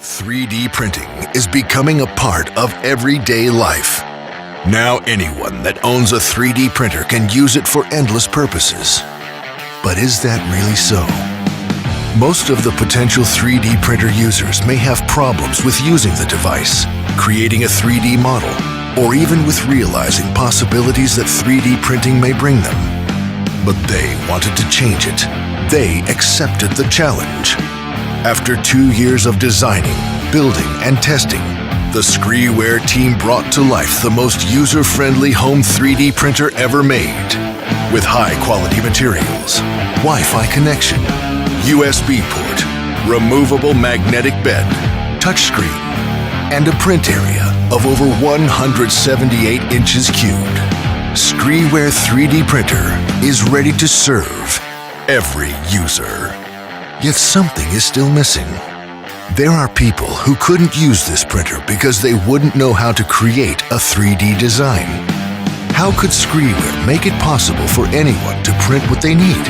3D printing is becoming a part of everyday life. Now anyone that owns a 3D printer can use it for endless purposes. But is that really so? Most of the potential 3D printer users may have problems with using the device, creating a 3D model, or even with realizing possibilities that 3D printing may bring them. But they wanted to change it. They accepted the challenge. After 2 years of designing, building, and testing, the Screeware team brought to life the most user-friendly home 3D printer ever made. With high-quality materials, Wi-Fi connection, USB port, removable magnetic bed, touchscreen, and a print area of over 178 inches cubed. Screeware 3D printer is ready to serve every user. Yet something is still missing. There are people who couldn't use this printer because they wouldn't know how to create a 3D design. How could Screeware make it possible for anyone to print what they need?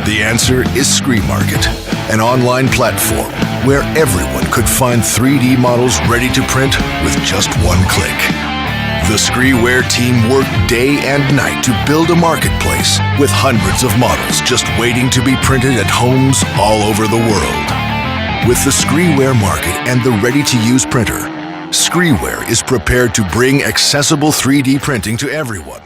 The answer is ScreeMarket, an online platform where everyone could find 3D models ready to print with just one click. The Screeware team worked day and night to build a marketplace with hundreds of models just waiting to be printed at homes all over the world. With the Screeware market and the ready-to-use printer, Screeware is prepared to bring accessible 3D printing to everyone.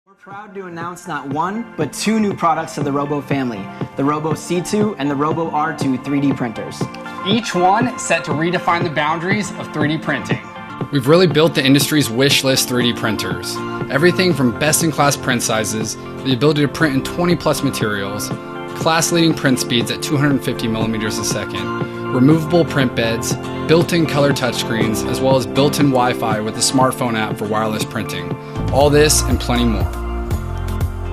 We're proud to announce not one, but 2 new products to the Robo family, the Robo C2 and the Robo R2 3D printers. Each one set to redefine the boundaries of 3D printing. We've really built the industry's wish list 3D printers. Everything from best-in-class print sizes, the ability to print in 20+ materials, class-leading print speeds at 250 millimeters a second, removable print beds, built-in color touchscreens, as well as built-in Wi-Fi with a smartphone app for wireless printing. All this and plenty more.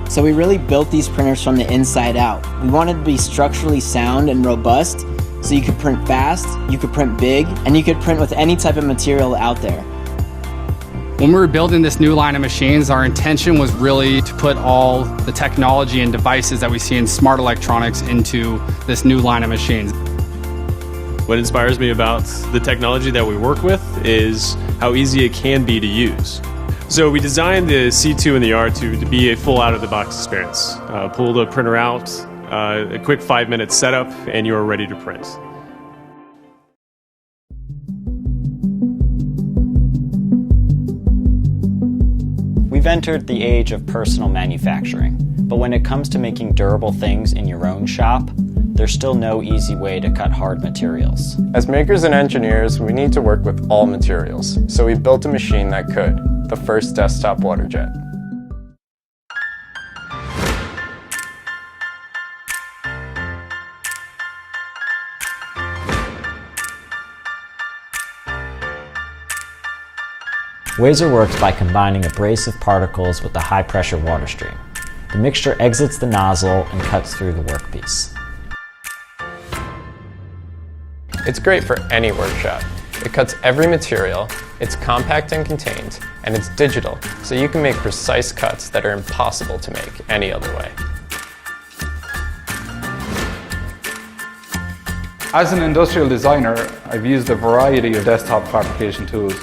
So we really built these printers from the inside out. We wanted to be structurally sound and robust, so you could print fast, you could print big, and you could print with any type of material out there. When we were building this new line of machines, our intention was really to put all the technology and devices that we see in smart electronics into this new line of machines. What inspires me about the technology that we work with is how easy it can be to use. So we designed the C2 and the R2 to be a full out-of-the-box experience. Pull the printer out, a quick 5-minute setup, and you are ready to print. We've entered the age of personal manufacturing, but when it comes to making durable things in your own shop, there's still no easy way to cut hard materials. As makers and engineers, we need to work with all materials, so we built a machine that could, the first desktop water jet. Wazer works by combining abrasive particles with a high-pressure water stream. The mixture exits the nozzle and cuts through the workpiece. It's great for any workshop. It cuts every material, it's compact and contained, and it's digital, so you can make precise cuts that are impossible to make any other way. As an industrial designer, I've used a variety of desktop fabrication tools,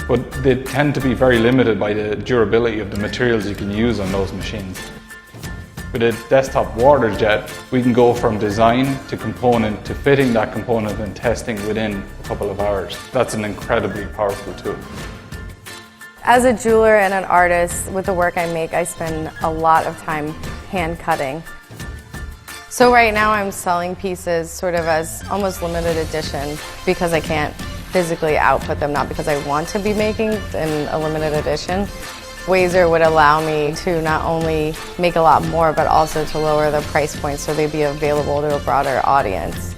but they tend to be very limited by the durability of the materials you can use on those machines. With a desktop water jet, we can go from design to component to fitting that component and testing within a couple of hours. That's an incredibly powerful tool. As a jeweler and an artist, with the work I make, I spend a lot of time hand cutting. So right now I'm selling pieces sort of as almost limited edition because I can't physically output them, not because I want to be making in a limited edition. Wazer would allow me to not only make a lot more, but also to lower the price point so they'd be available to a broader audience.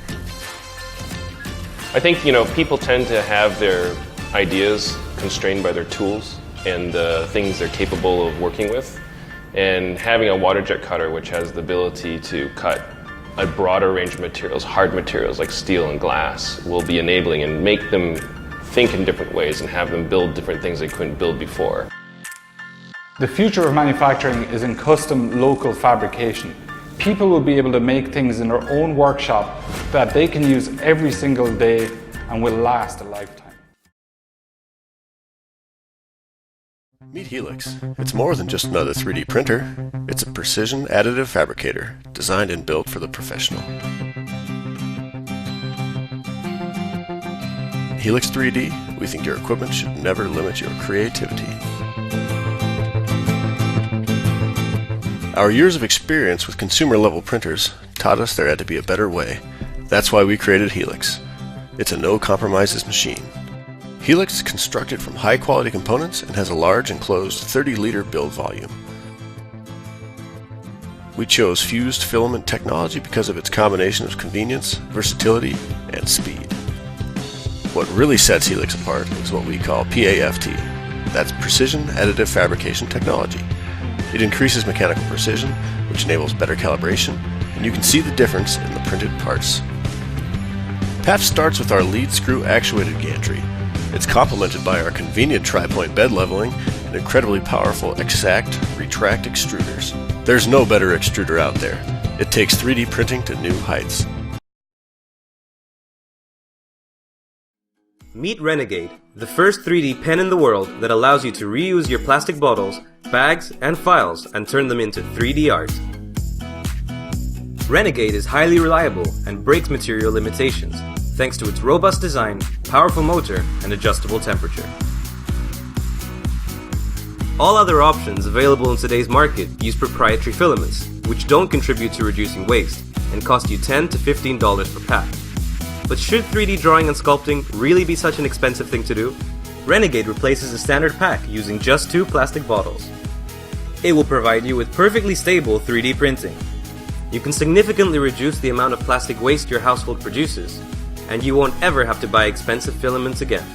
I think, people tend to have their ideas constrained by their tools and the things they're capable of working with. And having a water jet cutter, which has the ability to cut a broader range of materials, hard materials like steel and glass, will be enabling and make them think in different ways and have them build different things they couldn't build before. The future of manufacturing is in custom local fabrication. people will be able to make things in their own workshop that they can use every single day and will last a lifetime. Meet Helix. It's more than just another 3D printer. It's a precision additive fabricator designed and built for the professional. Helix 3D, we think your equipment should never limit your creativity. Our years of experience with consumer-level printers taught us there had to be a better way. That's why we created Helix. It's a no-compromises machine. Helix is constructed from high-quality components and has a large enclosed 30-liter build volume. We chose fused filament technology because of its combination of convenience, versatility, and speed. What really sets Helix apart is what we call PAFT. That's Precision Additive Fabrication Technology. It increases mechanical precision, which enables better calibration, and you can see the difference in the printed parts. PAFT starts with our lead screw actuated gantry. It's complemented by our convenient tri-point bed leveling and incredibly powerful exact retract extruders. There's no better extruder out there. It takes 3D printing to new heights. Meet Renegade, the first 3D pen in the world that allows you to reuse your plastic bottles, bags, and files and turn them into 3D art. Renegade is highly reliable and breaks material limitations thanks to its robust design, powerful motor, and adjustable temperature. All other options available in today's market use proprietary filaments, which don't contribute to reducing waste and cost you $10 to $15 per pack. But should 3D drawing and sculpting really be such an expensive thing to do? Renegade replaces a standard pack using just 2 plastic bottles. It will provide you with perfectly stable 3D printing. You can significantly reduce the amount of plastic waste your household produces, and you won't ever have to buy expensive filaments again.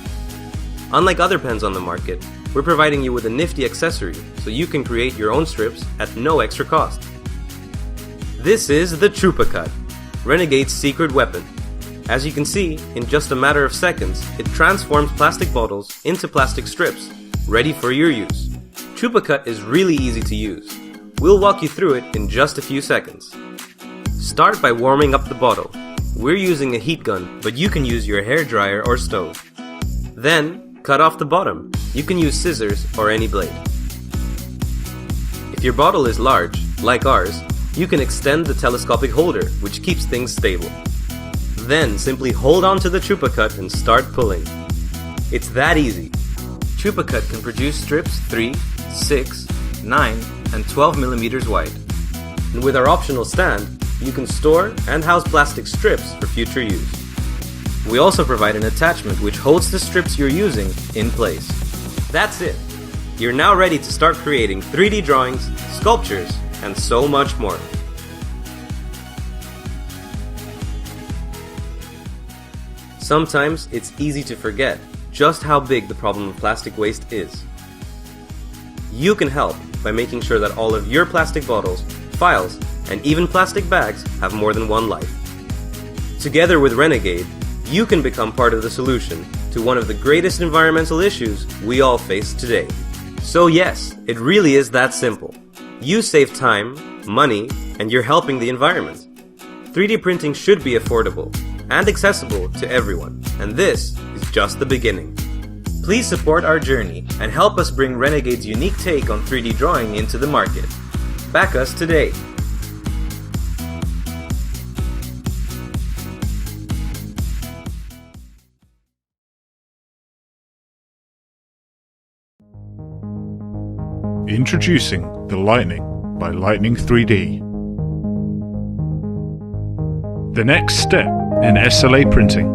Unlike other pens on the market, we're providing you with a nifty accessory so you can create your own strips at no extra cost. This is the ChupaCut, Renegade's secret weapon. As you can see, in just a matter of seconds, it transforms plastic bottles into plastic strips, ready for your use. ChupaCut is really easy to use. We'll walk you through it in just a few seconds. Start by warming up the bottle. We're using a heat gun, but you can use your hairdryer or stove. Then, cut off the bottom. You can use scissors or any blade. If your bottle is large, like ours, you can extend the telescopic holder, which keeps things stable. Then simply hold on to the ChupaCut and start pulling. It's that easy. ChupaCut can produce strips 3, 6, 9, and 12 millimeters wide. And with our optional stand, you can store and house plastic strips for future use. We also provide an attachment which holds the strips you're using in place. That's it. You're now ready to start creating 3D drawings, sculptures, and so much more. Sometimes it's easy to forget just how big the problem of plastic waste is. You can help by making sure that all of your plastic bottles, files, and even plastic bags have more than one life. Together with Renegade, you can become part of the solution to one of the greatest environmental issues we all face today. So yes, it really is that simple. You save time, money, and you're helping the environment. 3D printing should be affordable and accessible to everyone, and this is just the beginning. Please support our journey and help us bring Renegade's unique take on 3D drawing into the market. Back us today. Introducing the Lightning by Lightning 3D. The next step in SLA printing.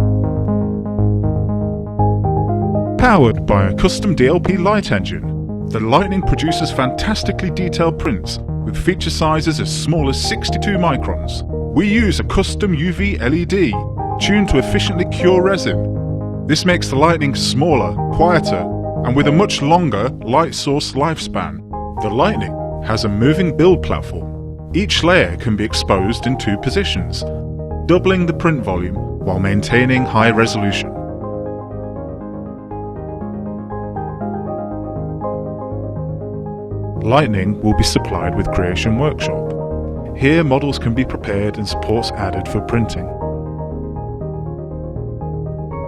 Powered by a custom DLP light engine, the Lightning produces fantastically detailed prints with feature sizes as small as 62 microns. We use a custom UV LED tuned to efficiently cure resin. This makes the Lightning smaller, quieter, and with a much longer light source lifespan. The Lightning has a moving build platform. Each layer can be exposed in 2 positions, doubling the print volume while maintaining high resolution. Lightning will be supplied with Creation Workshop. Here models can be prepared and supports added for printing.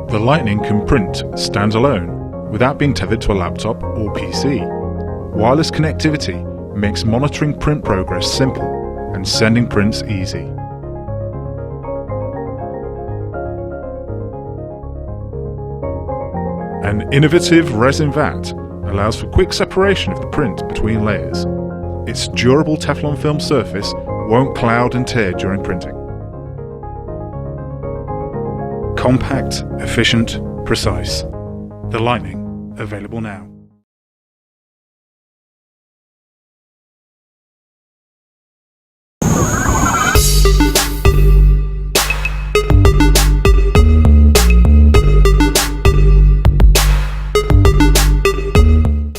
The Lightning can print standalone without being tethered to a laptop or PC. Wireless connectivity makes monitoring print progress simple and sending prints easy. An innovative resin vat allows for quick separation of the print between layers. Its durable Teflon film surface won't cloud and tear during printing. Compact, efficient, precise. The Lightning, available now.